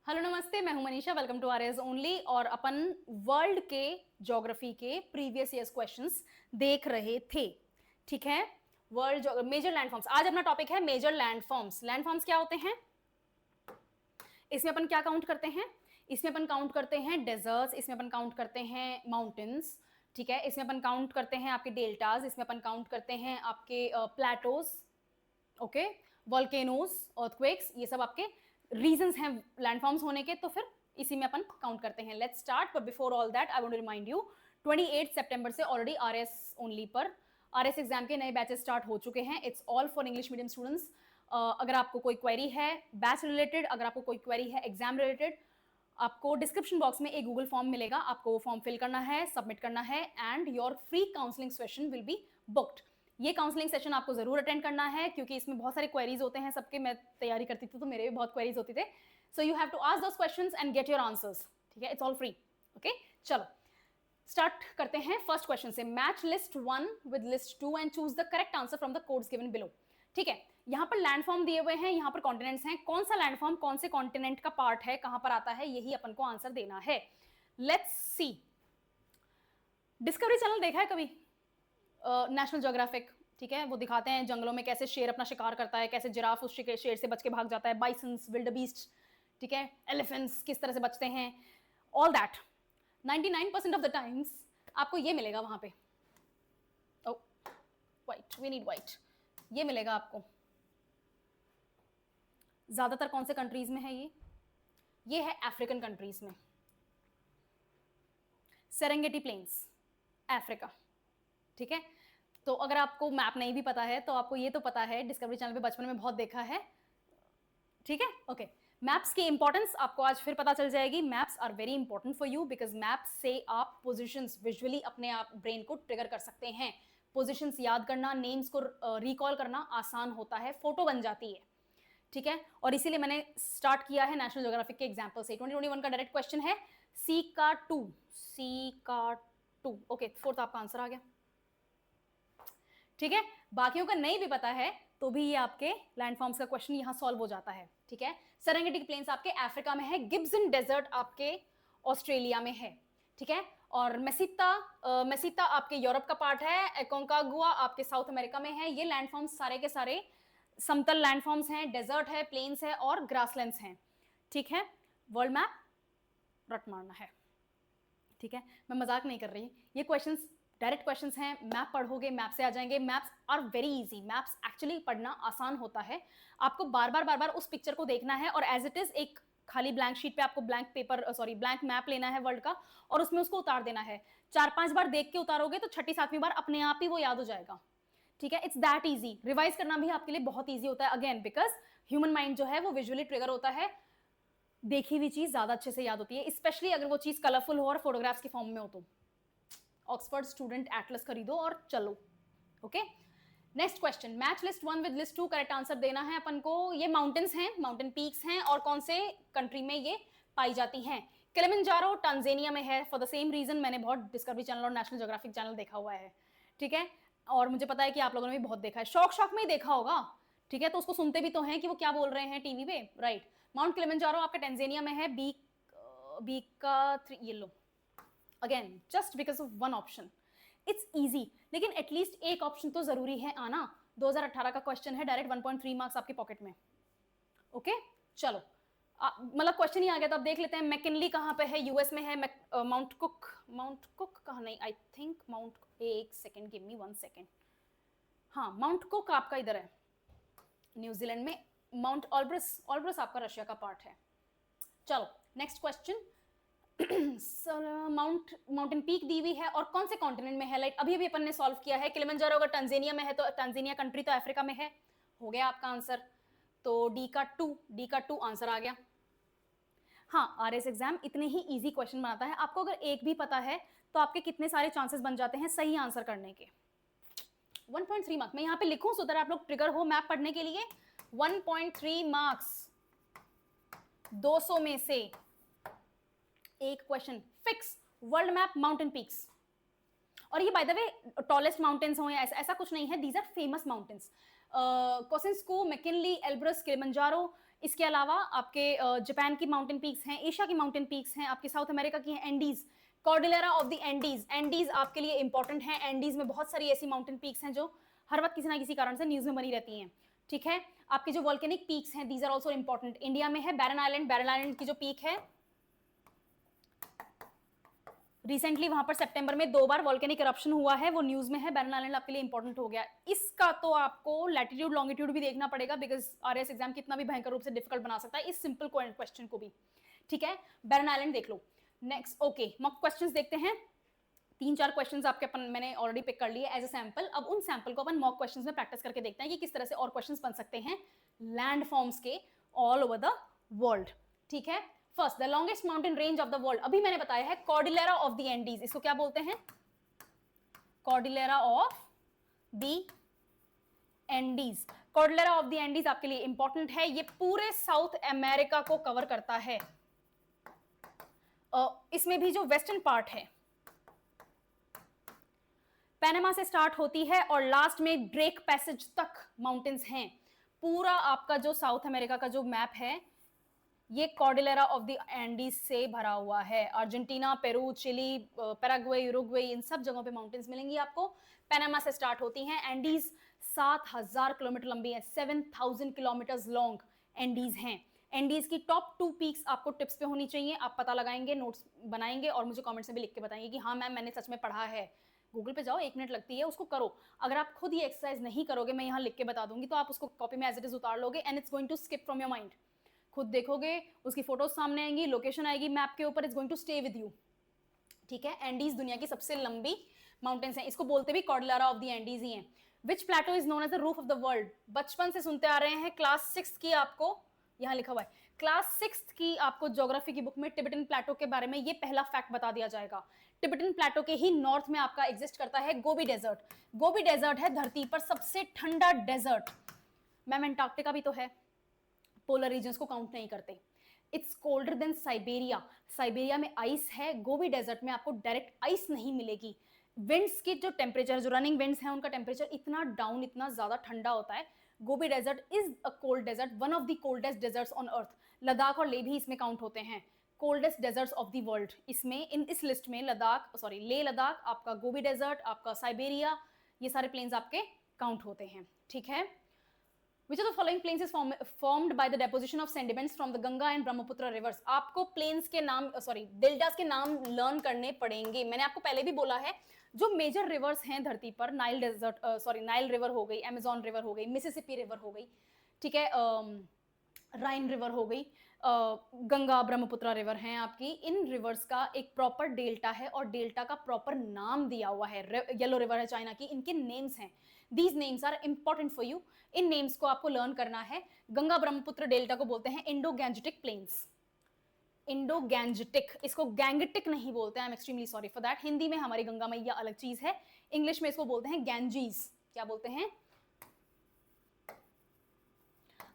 Hello नमस्ते, मैं हूं Manisha. Welcome to R AS only. और अपन वर्ल्ड के ज्योग्राफी के प्रीवियस ईयर्स क्वेश्चंस देख रहे थे। ठीक है, वर्ल्ड मेजर लैंडफॉर्म्स। आज अपना टॉपिक है मेजर लैंडफॉर्म्स। लैंडफॉर्म्स क्या होते हैं? इसमें अपन क्या काउंट करते हैं? इसमें अपन काउंट करते हैं डेजर्ट्स, इसमें अपन काउंट करते हैं माउंटेन्स। ठीक है, इसमें अपन काउंट करते हैं आपके डेल्टाज, इसमें अपन काउंट करते हैं आपके प्लेटोज, ओके, वॉल्केनोज, अर्थक्वेक्स। ये सब आपके रीजंस हैं लैंडफॉर्म्स होने के, तो फिर इसी में अपन काउंट करते हैं। Let's start, but before all that I want to remind you 28 सितंबर से ऑलरेडी आरएस ओनली पर आरएस एग्जाम के नए बैचेस स्टार्ट हो चुके हैं। It's all for English medium students. अगर आपको कोई क्वेरी है बैच रिलेटेड, अगर आपको कोई क्वेरी है एग्जाम रिलेटेड, आपको डिस्क्रिप्शन बॉक्स में एक गूगल फॉर्म मिलेगा, आपको वो फॉर्म फिल करना है, सबमिट करना है, and your free counselling session will be booked. ये काउंसलिंग सेशन आपको जरूर अटेंड करना है, क्योंकि इसमें बहुत सारे क्वेरीज होते हैं सबके। मैं तैयारी करती थी तो मेरे भी बहुत क्वेरीज होते थे। So you have to ask those questions and get your answers. ठीक है, इट्स ऑल फ्री। ओके, चलो स्टार्ट करते हैं फर्स्ट क्वेश्चन से। Match list 1 with list 2 and choose the correct answer from the codes given below. ठीक है, यहां पर लैंडफॉर्म दिए हुए हैं, यहां पर कॉन्टिनेंट्स हैं। कौन सा लैंडफॉर्म कौन से कॉन्टिनेंट का पार्ट है, कहां पर आता है, यही अपन को आंसर देना है। Let's see. डिस्कवरी चैनल देखा है कभी? National geographic. ठीक है, वो दिखाते हैं जंगलों में कैसे शेर अपना शिकार करता है, कैसे जिराफ उस शेर से बच के भाग जाता है, बाइसन्स, विल्डबीस्ट, ठीक है, एलिफेंट्स किस तरह से बचते हैं, all that. 99% of the times आपको ये मिलेगा वहां पे। ओ वाइट, वी नीड वाइट। ये मिलेगा आपको। ज्यादातर कौन से कंट्रीज में है ये है अफ्रीकन कंट्रीज में। Serengeti plains, Africa. ठीक है, तो अगर आपको मैप नहीं भी पता है तो आपको ये तो पता है, डिस्कवरी चैनल पे बचपन में बहुत देखा है। ठीक है, ओके। मैप्स की इंपॉर्टेंस आपको आज फिर पता चल जाएगी। Maps are very important for you, because map से आप पोजिशंस विजुअली अपने आप ब्रेन को ट्रिगर कर सकते हैं। पोजिशंस याद करना, नेम्स को रिकॉल करना आसान होता है, फोटो बन जाती है। ठीक है, और इसीलिए मैंने स्टार्ट किया है नेशनल ज्योग्राफिक के एग्जाम्पल से। 2021 का डायरेक्ट क्वेश्चन है सी का 2। ओके, फोर्थ आपका आंसर आ गया। ठीक है, बाकियों का नहीं भी पता है तो भी ये आपके लैंडफॉर्म्स का क्वेश्चन यहां सॉल्व हो जाता है। ठीक है, सेरेंगेटी प्लेन्स आपके अफ्रीका में है, गिब्सन डेजर्ट आपके ऑस्ट्रेलिया में है। ठीक है, और मेसिता आपके यूरोप का पार्ट है, एकोंकागुआ आपके साउथ अमेरिका में है। ये लैंडफॉर्म्स सारे के सारे समतल लैंडफॉर्म्स हैं, डेजर्ट है, प्लेन्स है और ग्रासलैंड्स हैं। ठीक है, वर्ल्ड मैप रट मारना है। ठीक है, मैं मजाक नहीं कर रही, ये क्वेश्चंस डायरेक्ट क्वेश्चंस हैं। मैप पढ़ोगे मैप से आ जाएंगे। Maps are very easy. Maps actually पढ़ना आसान होता है। आपको बार बार उस पिक्चर को देखना है और एज इट इज एक खाली ब्लैंक शीट पे आपको ब्लैंक मैप लेना है वर्ल्ड का, और उसमें उसको उतार देना है। 4-5 बार देख के उतारोगे तो 6ठी-7वीं बार अपने आप ही वो याद हो जाएगा। ठीक है, इट्स दैट इजी। रिवाइज करना भी आपके लिए बहुत ईजी होता है, अगेन बिकॉज ह्यूमन माइंड जो है वो विजुअली ट्रिगर होता है। देखी हुई चीज ज्यादा अच्छे से याद होती है, स्पेशली अगर वो चीज कलरफुल हो और फोटोग्राफ्स के फॉर्म में हो तो। ऑक्सफोर्ड स्टूडेंट एटलस खरीदो और चलो। Okay, next question. Match list 1 with list 2, correct answer देना है अपन को। ये माउंटेन्स हैं, माउंटेन पीक्स हैं, और कौन से कंट्री में ये पाई जाती हैं? किलिमंजारो टांजानिया में है। फॉर द सेम रीजन मैंने बहुत डिस्कवरी चैनल और नेशनल ज्योग्राफिक चैनल देखा हुआ है। ठीक है, और मुझे पता है कि आप लोगों ने भी बहुत देखा है, शौक में ही देखा होगा। ठीक है, तो उसको सुनते भी तो हैं कि वो क्या बोल रहे हैं टीवी पे, राइट। माउंट किलिमंजारो आपका टांजानिया में है, बी का 3। ये लो, again just because of one option, it's easy, लेकिन एटलीस्ट एक ऑप्शन तो जरूरी है आना। 2018 का क्वेश्चन है, डायरेक्ट 1.3 मार्क्स आपके पॉकेट में। ओके, चलो मतलब क्वेश्चन ही आ गया तो अब देख लेते हैं। मैकिनली कहां पे है? यूएस में है। माउंट कुक कहां? नहीं, आई थिंक माउंट, एक सेकेंड, गिव मी 1 सेकेंड। हाँ, माउंट कुक आपका इधर है, न्यूजीलैंड में। माउंट ऑल्ब्रस आपका रशिया का पार्ट है। चलो नेक्स्ट क्वेश्चन। माउंटेन पीक दी हुई है और कौन से कॉन्टिनेंट में है? लाइक अभी अपन ने सॉल्व किया है, किलिमंजारो अगर टांजानिया में है तो टांजानिया कंट्री तो अफ्रीका में है। हो गया आपका आंसर, तो डी का 2 आंसर आ गया। हाँ, आरएस एग्जाम इतने ही इजी क्वेश्चन बनाता है। आपको अगर एक भी पता है तो आपके कितने सारे चांसेस बन जाते हैं सही आंसर करने के। 1.3 मार्क्स मैं यहाँ पे लिखूं सो दैट आप लोग ट्रिगर हो मैप पढ़ने के लिए। 1.3 मार्क्स, 200 में से एक question fix. World map, mountain peaks. और ये by the way tallest mountains हो या ऐसा कुछ नहीं है, these are famous mountains. Kosciuszko, McKinley, Elbrus, Kilimanjaro. इसके अलावा आपके जापान की माउंटेन पीक्स हैं, एशिया की माउंटेन पीक्स हैं, आपके साउथ अमेरिका की हैं Andes, cordillera of the Andes. Andes आपके लिए इंपॉर्टेंट है। एंडीज में बहुत सारी ऐसी माउंटेन पीक्स हैं जो हर वक्त किसी ना किसी कारण से न्यूज में बनी रहती हैं, ठीक है। आपके जो वोल्केनिक पीक्स हैं, these are also important. India में है बैरन आइलैंड, बैरन आइलैंड की जो पीक है, रिसेंटली वहां पर सितंबर में 2 बार वोल्केनिक इरप्शन हुआ है, वो न्यूज में है। बैरन आइलैंड आपके लिए इंपॉर्टेंट हो गया। इसका तो आपको लैटिट्यूड लॉन्गिट्यूड भी देखना पड़ेगा, बिकॉज आरएस एग्जाम कितना भी भयंकर रूप से डिफिकल्ट बना सकता है इस सिंपल क्वेश्चन को भी, ठीक है। बैरन आइलैंड देख लो। नेक्स्ट, ओके, मॉक क्वेश्चंस देखते हैं। 3-4 क्वेश्चंस आपके अपन मैंने ऑलरेडी पिक कर लिए एज अ सैंपल। अब उन सैंपल को अपन मॉक क्वेश्चंस में प्रैक्टिस करके देखते हैं कि किस तरह से और क्वेश्चंस बन सकते हैं लैंड फॉर्म्स के ऑल ओवर द वर्ल्ड, ठीक है। First, the longest mountain range of the world, अभी मैंने बताया है कॉर्डिलेरा ऑफ द एंडीज। इसको क्या बोलते हैं? Cordillera of the Andes. Cordillera of the Andes आपके लिए इंपॉर्टेंट है। ये पूरे साउथ अमेरिका को कवर करता है। इसमें भी जो वेस्टर्न पार्ट है पैनामा से स्टार्ट होती है और लास्ट में ड्रेक पैसेज तक माउंटेन्स हैं। पूरा आपका जो साउथ अमेरिका का जो मैप है ये कॉर्डिलेरा ऑफ द एंडीज से भरा हुआ है। Argentina, Peru, Chile, Paraguay, Uruguay, इन सब जगहों पे माउंटेन्स मिलेंगी आपको। पैनामा से स्टार्ट होती हैं। एंडीज 7000 किलोमीटर लंबी है, 7000 किलोमीटर लॉन्ग एंडीज हैं। एंडीज की टॉप 2 पीक्स आपको टिप्स पे होनी चाहिए। आप पता लगाएंगे, नोट्स बनाएंगे और मुझे कमेंट्स में भी लिख के बताएंगे कि हाँ मैम मैंने सच में पढ़ा है। गूगल पे जाओ, 1 मिनट लगती है, उसको करो। अगर आप खुद ये एक्सरसाइज नहीं करोगे, मैं यहाँ लिख के बता दूंगी, तो आप उसको कॉपी में एज इट इज उतार लोगे and it's going to skip from your mind. खुद देखोगे, उसकी फोटोज सामने आएंगी, लोकेशन आएगी मैप के ऊपर, it's going to stay with you, ठीक है। एंडीज दुनिया की सबसे लंबी माउंटेन्स हैं। इसको बोलते भी कॉर्डिलेरा ऑफ द एंडीज ही हैं। Which plateau is known as the roof of the world? बचपन से सुनते आ रहे हैं। क्लास 6 की आपको यहाँ लिखा हुआ है, क्लास 6 की आपको ज्योग्राफी की बुक में टिबेटन प्लेटो के बारे में ये पहला फैक्ट बता दिया जाएगा। टिबेटन प्लेटो के ही नॉर्थ में आपका एग्जिस्ट करता है गोबी डेजर्ट। गोबी डेजर्ट है धरती पर सबसे ठंडा डेजर्ट। मैम एंटार्क्टिका भी तो है, पोलर रीजन्स को काउंट नहीं करते। It's colder than Siberia. Siberia में आइस है, गोबी डेजर्ट में आपको डायरेक्ट आइस नहीं मिलेगी। विंड्स की जो टेम्परेचर, जो रनिंग विंड्स हैं, उनका टेम्परेचर इतना डाउन, इतना ज्यादा ठंडा होता है। Gobi desert is a cold desert, one of the coldest deserts on earth. Ladakh और ले भी इसमें काउंट होते हैं coldest deserts of the world. इसमें इस लिस्ट में ले लद्दाख, आपका गोबी डेजर्ट, आपका साइबेरिया, ये सारे प्लेन्स आपके काउंट होते हैं, ठीक है। Which of the following plains is formed by the deposition of sediments from the Ganga and Brahmaputra rivers? आपको प्लेन्स के नाम, डेल्टास के नाम लर्न करने पड़ेंगे। मैंने आपको पहले भी बोला है, जो मेजर रिवर्स हैं धरती पर, नाइल रिवर हो गई, अमेजॉन रिवर हो गई, मिसिसिपी रिवर हो गई, ठीक है, राइन रिवर हो गई, गंगा, ब्रह्मपुत्र रिवर हैं आपकी। इन रिवर्स का एक प्रॉपर डेल्टा है और डेल्टा का प्रॉपर नाम दिया हुआ है। येलो रिवर है चाइना की, इनके नेम्स हैं। These names are important for you. इन नेम्स को आपको लर्न करना है। गंगा ब्रह्मपुत्र डेल्टा को बोलते हैं Indo Gangetic plains. Indo Gangetic, इसको गैंगेटिक नहीं बोलते, I am extremely sorry for that. Hindi में हमारी गंगा मैया अलग चीज है, इंग्लिश में इसको बोलते हैं गैंजीज। क्या बोलते हैं?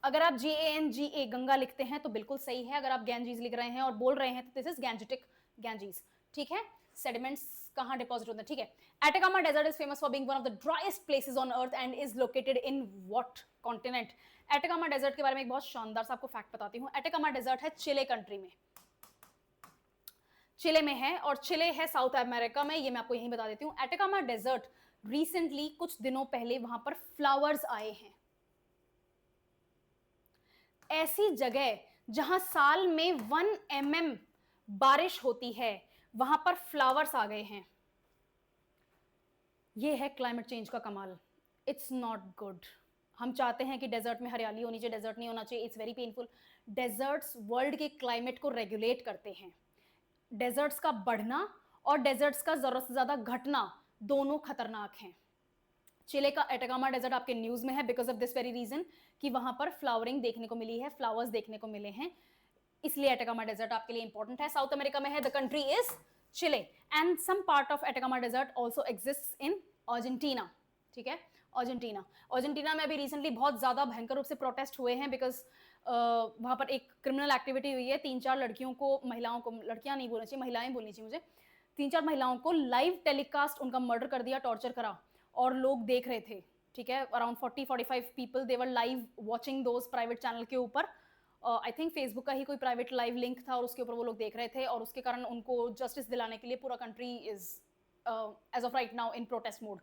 अगर आप GANGA गंगा लिखते हैं तो बिल्कुल सही है। अगर आप गैंजीज लिख रहे हैं और बोल रहे हैं तो दिस इज गैंजेटिक, गैंजीज, ठीक है। सेडिमेंट्स कहाँ डिपॉजिट होते हैं, ठीक है। Atacama desert is famous for being one of the driest places on earth and is located in what continent? Atacama desert के बारे में एक बहुत शानदार सा आपको फैक्ट बताती हूँ। एटाकामा डेजर्ट है चिले कंट्री में, चिले में है, और चिले है साउथ अमेरिका में, ये मैं आपको यहीं बता देती हूँ। एटाकामा डेजर्ट रिसेंटली कुछ दिनों पहले वहां पर फ्लावर्स आए हैं। ऐसी जगह जहां साल में 1 mm बारिश होती है, वहां पर फ्लावर्स आ गए हैं। ये है क्लाइमेट चेंज का कमाल। It's not good. हम चाहते हैं कि डेजर्ट में हरियाली होनी चाहिए, डेजर्ट नहीं होना चाहिए, it's very painful. Deserts world के क्लाइमेट को रेगुलेट करते हैं। डेजर्ट्स का बढ़ना और डेजर्ट्स का जरूरत से ज्यादा घटना दोनों खतरनाक हैं। चिले का एटाकामा डेजर्ट आपके न्यूज में है because of this very reason कि वहां पर फ्लावरिंग देखने को मिली है, फ्लावर्स देखने को मिले हैं, इसलिए एटाकामा डेजर्ट आपके लिए इंपॉर्टेंट है। साउथ अमेरिका में है, the country is Chile and some part of Atacama desert also exists in Argentina, ठीक है। अर्जेंटीना में अभी रिसेंटली बहुत ज्यादा भयंकर रूप से प्रोटेस्ट हुए हैं बिकॉज वहां पर एक क्रिमिनल एक्टिविटी हुई है। 3-4 लड़कियों को, महिलाओं को, लड़कियां नहीं बोलनी चाहिए, महिलाएं बोलनी चाहिए मुझे, 3-4 महिलाओं को लाइव टेलीकास्ट उनका मर्डर कर दिया, टॉर्चर करा और लोग देख रहे थे, ठीक है, around 40-45 people they were live watching those private channel के ऊपर। आई थिंक फेसबुक का ही कोई प्राइवेट लाइव लिंक था और उसके ऊपर वो लोग देख रहे थे, और उसके कारण उनको जस्टिस दिलाने के लिए पूरा country is as of right now in protest mode.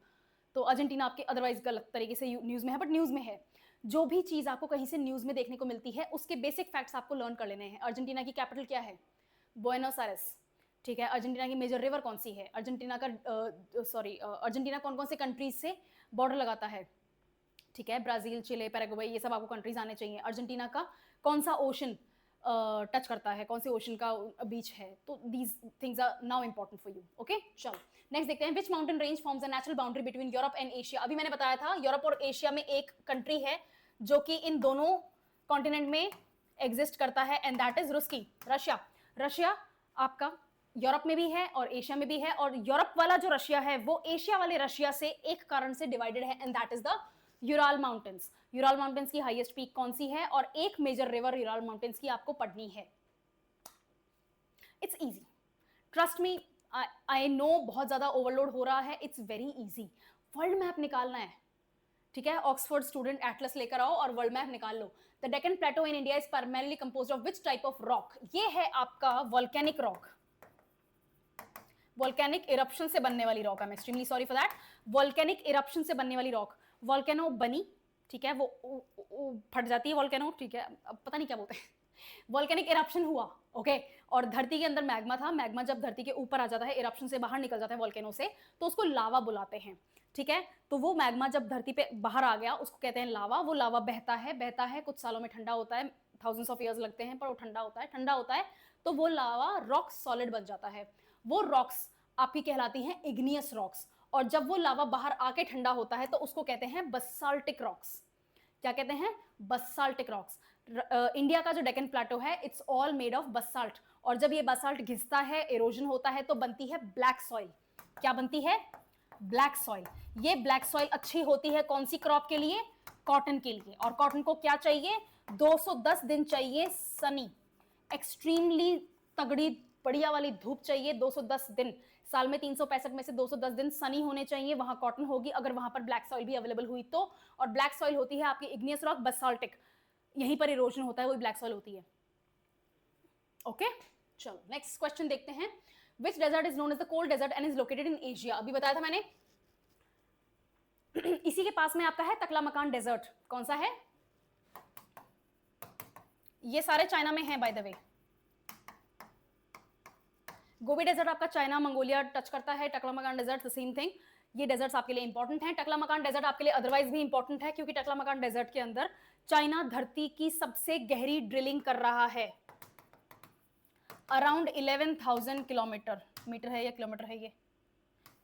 तो अर्जेंटीना आपके अदरवाइज गलत तरीके से न्यूज़ में है, बट न्यूज़ में है। जो भी चीज़ आपको कहीं से न्यूज़ में देखने को मिलती है उसके बेसिक फैक्ट्स आपको लर्न कर लेने हैं। अर्जेंटीना की कैपिटल क्या है? बुएनोस आयरेस, ठीक है। अर्जेंटीना की मेजर रिवर कौन सी है? अर्जेंटीना का अर्जेंटीना कौन कौन से कंट्रीज से बॉर्डर लगाता है? ठीक है, ब्राजील, चिले, पैराग्वे, ये सब आपको कंट्रीज आने चाहिए। अर्जेंटीना का कौन सा ओशन टच करता है, कौन से ओशन का बीच है? तो these things are now important for you. Okay, चलो नेक्स्ट देखते हैं। Which mountain range forms a natural boundary between Europe and Asia? अभी मैंने बताया था यूरोप और एशिया में एक कंट्री है जो कि इन दोनों कॉन्टिनेंट में एग्जिस्ट करता है, and that is Russia. Russia आपका यूरोप में भी है और एशिया में भी है, और यूरोप वाला जो रशिया है वो एशिया वाले रशिया से एक कारण से डिवाइडेड है, and that is the Ural mountains. Ural mountains की हाईएस्ट पीक कौन सी है? और एक मेजर रिवर यूराल माउंटेन्स की आपको पढ़नी है। It's easy, trust me, I know बहुत ज्यादा ओवरलोड हो रहा है, it's very easy. World map निकालना है, ठीक है। ऑक्सफोर्ड स्टूडेंट एटलस लेकर आओ और वर्ल्ड मैप निकाल लो। The Deccan plateau in India is primarily composed of which type of rock? ये है आपका वोल्केनिक रॉक, वोल्केनिक इरप्शन से बनने वाली rock. I am extremely sorry for that. Volcanic eruption से बनने वाली रॉक। वोल्केनो बनी, ठीक है, वो फट जाती है वोल्केनो, ठीक है, अब पता नहीं क्या बोलते हैं। वोल्केनिक इरप्शन हुआ, ओके, और धरती के अंदर मैग्मा था। मैग्मा जब धरती के ऊपर आ जाता है, इरप्शन से बाहर निकल जाता है वोल्केनो से, तो उसको लावा बुलाते हैं, ठीक है। तो वो मैग्मा जब धरती पे बाहर आ गया उसको कहते हैं लावा। वो लावा बहता है, कुछ सालों में ठंडा होता है, थाउजेंड्स ऑफ ईयर्स लगते हैं, पर वो ठंडा होता है, तो वो लावा रॉक सॉलिड बन जाता है। वो रॉक्स आपकी कहलाती हैं इग्नियस रॉक्स, और जब वो लावा बाहर आके ठंडा होता है तो उसको कहते हैं बसाल्टिक रॉक्स। क्या कहते हैं? Basaltic rocks. इंडिया का जो डेक्कन प्लेटो है it's all made of basalt, और जब ये बसाल्ट घिसता है, इरोजन होता है, तो बनती है ब्लैक सॉइल। क्या बनती है? Black soil. ये ब्लैक सॉइल अच्छी होती है कौन सी क्रॉप के लिए? कॉटन के लिए। और कॉटन को क्या चाहिए? 210 दिन चाहिए सनी, एक्सट्रीमली तगड़ी बढ़िया वाली धूप चाहिए। 210 दिन, साल में 365 में से 210 दिन सनी होने चाहिए, वहां कॉटन होगी, अगर वहां पर ब्लैक सॉइल भी अवेलेबल हुई तो। और ब्लैक सॉइल होती है आपकी इग्नियस रॉक, बसाल्टिक, यहीं पर इरोजन होता है, वही ब्लैक सॉइल होती है। ओके, चलो नेक्स्ट क्वेश्चन देखते हैं। Which desert is known as the cold desert and is located in Asia? अभी बताया था मैंने। इसी के पास में आपका है तकलामकान डेजर्ट। कौन सा है? ये सारे चाइना में है by the way. Gobi desert आपका चाइना, मंगोलिया टच करता है। Taklamakan desert the same thing. ये डेजर्ट्स आपके लिए इंपॉर्टेंट हैं। टकलामकान डेजर्ट आपके लिए अदरवाइज भी इंपॉर्टेंट है, क्योंकि टकलामकान डेजर्ट के अंदर चाइना धरती की सबसे गहरी ड्रिलिंग कर रहा है। अराउंड 11,000 किलोमीटर, मीटर है या किलोमीटर है? ये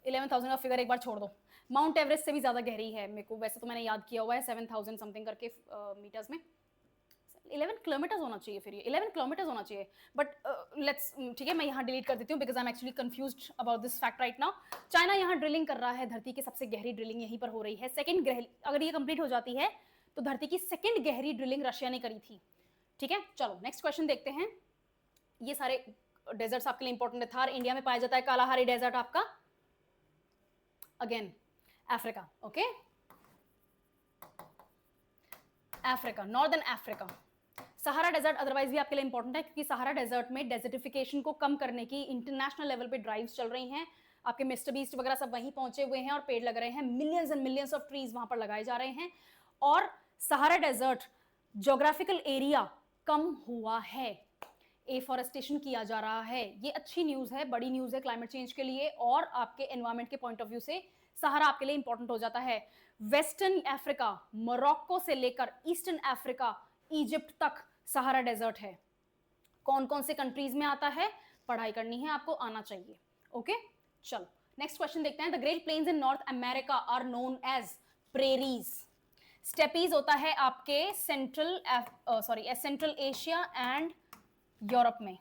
11,000 का फिगर एक बार छोड़ दो। माउंट एवरेस्ट से भी ज्यादा गहरी है, मेरे को वैसे तो मैंने याद किया हुआ है 7,000 समथिंग करके मीटर्स में। 11 किलोमीटर्स होना चाहिए, फिर ये 11 किलोमीटर्स होना चाहिए, बट लेट्स, ठीक है, मैं यहाँ डिलीट कर देती हूँ because I am actually confused about this fact right now. China यहाँ ड्रिलिंग कर रहा है, धरती की सबसे गहरी ड्रिलिंग यहीं पर हो रही है। सेकंड गहरी, अगर ये कंप्लीट हो जाती है तो धरती की सेकंड गहरी ड्रिलिंग रशिया ने करी थी, ठीक है। चलो नेक्स्ट क्वेश्चन देखते हैं। ये सारे डेजर्ट्स आपके लिए इंपॉर्टेंट है। थार इंडिया में पाया जाता है। कालाहारी डेजर्ट आपका again Africa, okay, Africa, northern Africa. Sahara desert otherwise भी आपके लिए इंपॉर्टेंट है, क्योंकि सहारा डेजर्ट में डेजर्टिफिकेशन को कम करने की इंटरनेशनल लेवल पे ड्राइव्स चल रही हैं। आपके मिस्टर बीस्ट वगैरह सब वहीं पहुंचे हुए हैं और पेड़ लग रहे हैं। Millions and millions of trees वहां पर लगाए जा रहे हैं, और सहारा डेजर्ट ज्योग्राफिकल एरिया कम हुआ है, एफॉरेस्टेशन किया जा रहा है। ये अच्छी न्यूज है, बड़ी न्यूज है क्लाइमेट चेंज के लिए, और आपके एनवायरमेंट के पॉइंट ऑफ व्यू से सहारा आपके लिए इंपॉर्टेंट हो जाता है। वेस्टर्न अफ्रीका, मोरक्को से लेकर ईस्टर्न अफ्रीका, इजिप्ट तक सहारा डेजर्ट है। कौन कौन से कंट्रीज में आता है? पढ़ाई करनी है आपको, आना चाहिए। ओके, चलो नेक्स्ट क्वेश्चन देखते हैं। The Great Plains in North America are known as prairies. Steppes होता है आपके सेंट्रल एशिया एंड यूरोप में।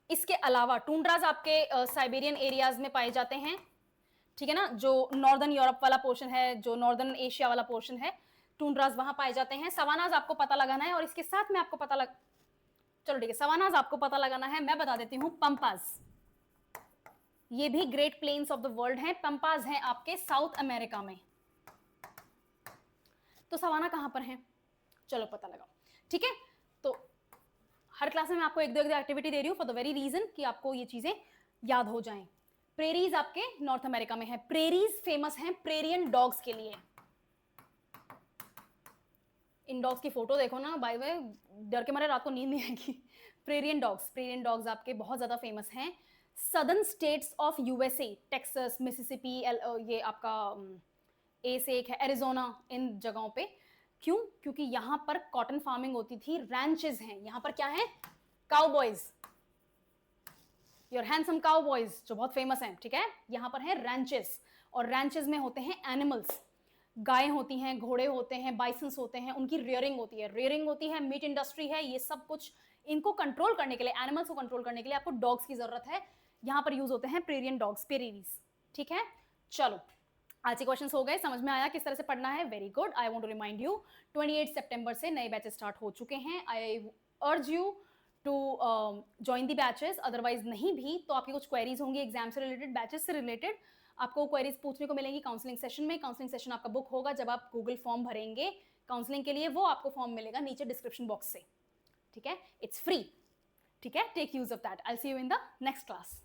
इसके अलावा टूंड्राज आपके साइबेरियन एरियाज में पाए जाते हैं, ठीक है ना। जो नॉर्दर्न यूरोप वाला पोर्शन है, जो नॉर्दर्न एशिया वाला पोर्शन है, टूंड्राज वहां पाए जाते हैं। सवानाज आपको पता लगाना है, और इसके साथ में आपको चलो ठीक है, सवानाज आपको पता लगाना है, मैं बता देती हूं। पंपास, ये भी great plains of the world हैं। पंपास हैं आपके साउथ अमेरिका में। तो सवाना कहां पर है, चलो पता लगाओ। ठीक है, तो हर क्लास में मैं आपको एक दो एक्टिविटी दे रही हूं फॉर द वेरी रीजन कि आपको ये चीजें याद हो जाएं। प्रेरीज आपके नॉर्थ अमेरिका में है। प्रेरीज फेमस हैं प्रेरियन डॉग्स के लिए। इन डॉग्स की फोटो देखो ना, बाय वे डर के मारे रात को नींद नहीं आएगी। प्रेरियन डॉग्स आपके बहुत ज्यादा फेमस हैं। Southern states of USA, Texas, Mississippi, ये आपका ए से एक है एरिजोना, इन जगहों पे। क्यों? क्योंकि यहां पर कॉटन फार्मिंग होती थी। रैंचेस हैं यहां पर, क्या है, काउबॉयज, योर हैंडसम काउबॉयज जो बहुत फेमस हैं। ठीक है, यहां पर है रैंचेस, और रैंचेस में होते हैं एनिमल्स, गायें होती हैं, घोड़े होते हैं, बाइसंस होते हैं, उनकी रेयरिंग होती है, मीट इंडस्ट्री है, ये सब कुछ। इनको कंट्रोल करने के लिए, एनिमल्स को कंट्रोल करने के लिए आपको डॉग्स की जरूरत है। यहां पर यूज होते हैं प्रेरियन डॉग्स, प्रेरीज। ठीक है, चलो आज के क्वेश्चंस हो गए, समझ में आया किस तरह से पढ़ना है। Very good. I want to remind you 28 सितंबर से नए बैचेस स्टार्ट हो चुके हैं। I urge you to join the batches, otherwise नहीं भी तो आपकी कुछ क्वेरीज होंगी एग्जाम से रिलेटेड, बैचेस से रिलेटेड, आपको क्वेरीज पूछने को मिलेंगी काउंसलिंग सेशन में। काउंसलिंग सेशन आपका बुक होगा जब आप गूगल फॉर्म भरेंगे काउंसलिंग के लिए, वो आपको फॉर्म मिलेगा नीचे डिस्क्रिप्शन बॉक्स से। ठीक है, इट्स फ्री। ठीक है, take use of that. I see you in the next class.